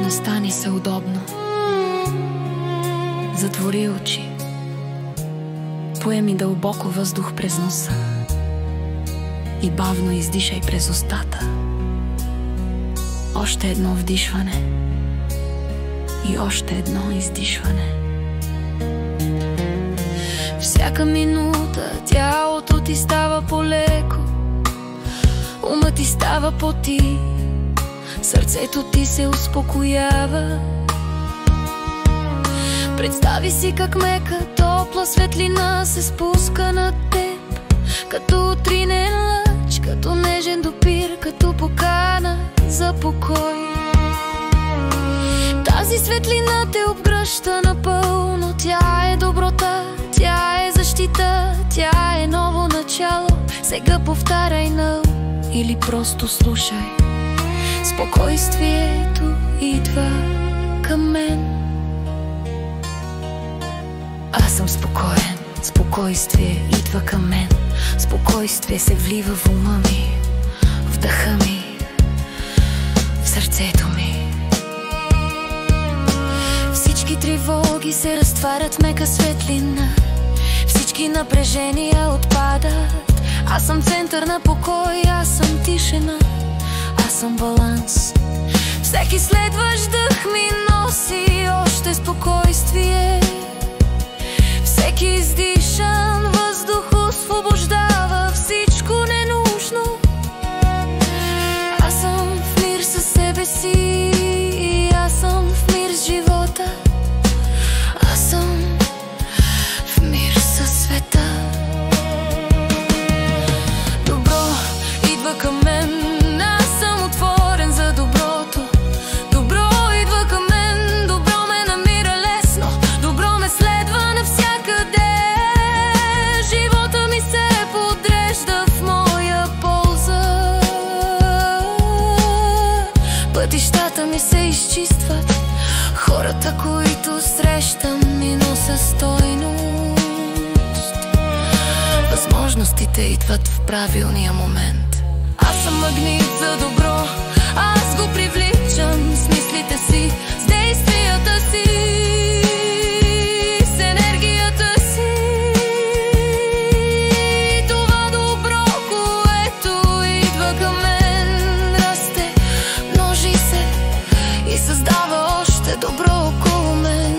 Настани се удобно, затвори очи, поеми дълбоко въздух през носа и бавно издишай през устата. Още едно вдишване и още едно издишване. Всяка минута тялото ти става по-леко, умът ти става по-тих, сърцето ти се успокоява. Представи си как мека, топла светлина се спуска над теб, като утринен лъч, като нежен допир, като покана за покой. Тази светлина те обгръща напълно. Тя е доброта, тя е защита, тя е ново начало. Сега повтаряй на или просто слушай. Спокойствието идва към мен. Аз съм спокоен, спокойствие идва към мен. Спокойствие се влива в ума ми, в дъха ми, в сърцето ми. Всички тревоги се разтварят в мека светлина, всички напрежения отпадат. Аз съм център на покой, аз съм тишина, аз съм баланс. Всеки следващ дъх ми носи още спокойствие. Всеки издишан въздух освобождава всичко ненужно. Аз съм в мир със себе си и аз съм в мир с живота. Аз съм в мир със света. Добро идва към мен, аз съм отворен за доброто. Добро идва към мен, добро ме намира лесно, добро ме следва навсякъде. Живота ми се подрежда в моя полза. Пътищата ми се изчистват, хората, които срещам, ми носят стойност. Възможностите идват в правилния момент. Аз съм магнит за добро, аз го привличам с мислите си, с действията си, с енергията си. Това добро, което идва към мен, расте, множи се и създава още добро около мен.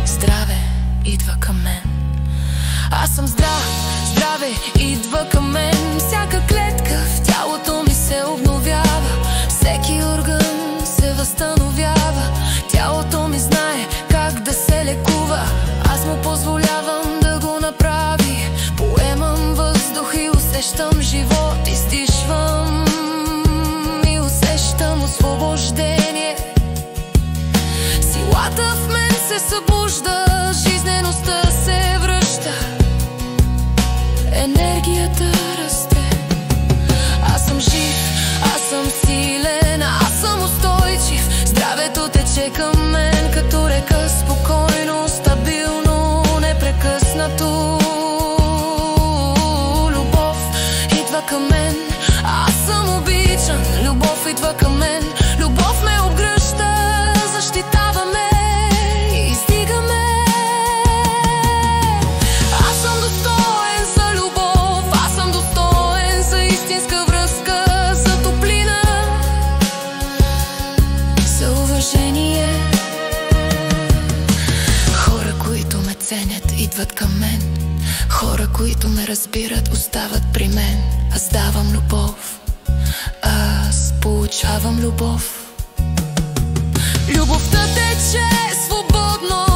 Здраве идва към мен. Аз съм здрав, здраве идва към мен. Всяка клетка в тялото ми се обновява, всеки орган се възстановява. Тялото ми знае как да се лекува, аз му позволявам да го направи. Поемам въздух и усещам живот, издишвам и усещам освобождение. Силата в мен се събужда, жизнеността се връща, енергията расте. Аз съм жив, аз съм силен, аз съм устойчив. Здравето тече към мен като река, спокойно, стабилно, непрекъснато. Любов идва към мен, аз съм обичан. Любов идва към мен, любов ме обгръща, защитава ме и издига ме. Аз съм достоен за любов, аз съм достоен за истинска връзка, за топлина, за уважение. Хора, които ме ценят, идват към мен. Хора, които ме разбират, остават при мен. Аз давам любов, аз получавам любов. Любовта тече свободно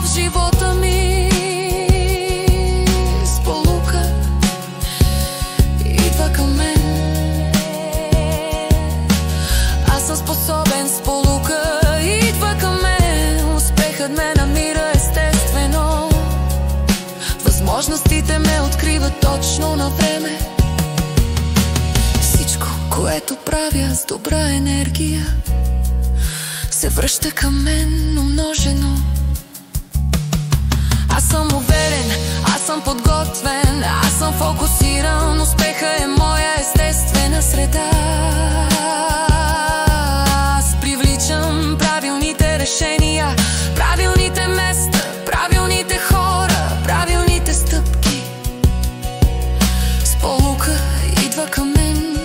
в живота ми, сполука идва към мен. Аз съм способен, сполука идва към мен. Успехът ме намира естествено, възможностите ме откриват точно на време. Всичко, което правя с добра енергия, се връща към мен умножено. Аз съм уверен, аз съм подготвен, решения, правилните места, правилните хора, правилните стъпки. Сполука идва към мен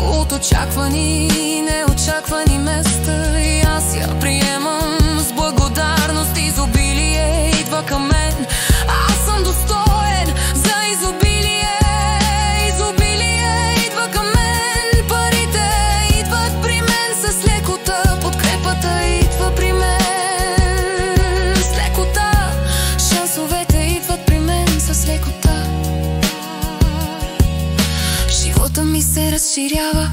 от очаквани и неочаквани места, и аз я приемам с благодарност. Изобилие идва към мен, аз съм достоен за изобилие. Изобилие идва към мен, парите идват при мен с лекота, подкрепата идва при мен с лекота, шансовете идват при мен с лекота. Живота ми се разширява,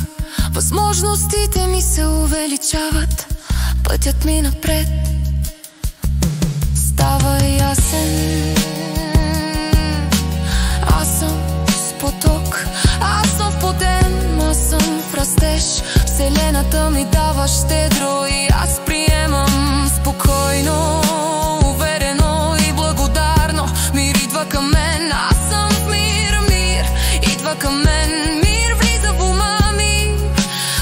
възможностите ми се увеличават, пътят ми напред става ясен. Аз съм с поток, аз съм вплотен, аз съм в растеж. Вселената ми дава щедро и аз приемам спокойно, уверено и благодарно. Мир идва към мен, аз съм в мир, мир идва към мен. Мир влиза в ума ми,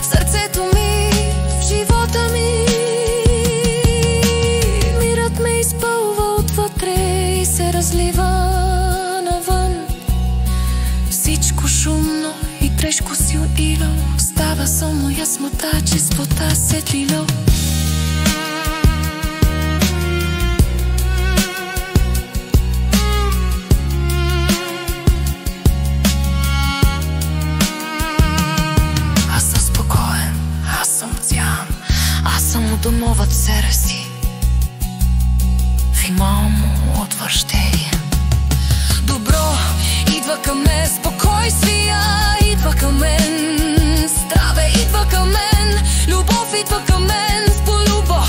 в сърцето ми, в живота ми. Мирът ме изпълва отвътре и се разлива навън. Всичко шумно и тежко си отива, става само яснота, чистота, светлина. Аз съм спокоен, аз съм цян, аз съм у домовът в себе си, в имам отвращение. Добро идва към мен, спокойствие идва към мен, здраве идва към мен, любов идва към мен, в полюбо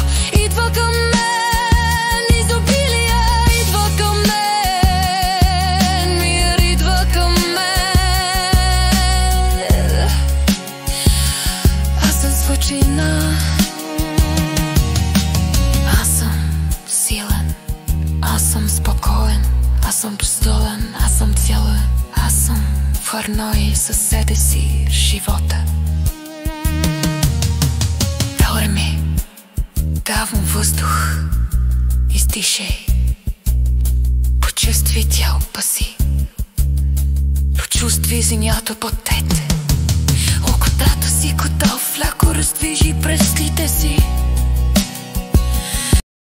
идва към мен, изобилие идва към мен, мир идва към мен. Аз съм свършена, аз съм силен, аз съм спокоен, аз съм достоен, аз съм цялен, аз съм в хармония със себе си, живота. Горе ми, давам въздух, издишай, почувствай тялото си, почувствай земята под теб. Окотата си готов, леко раздвижи пръстите си.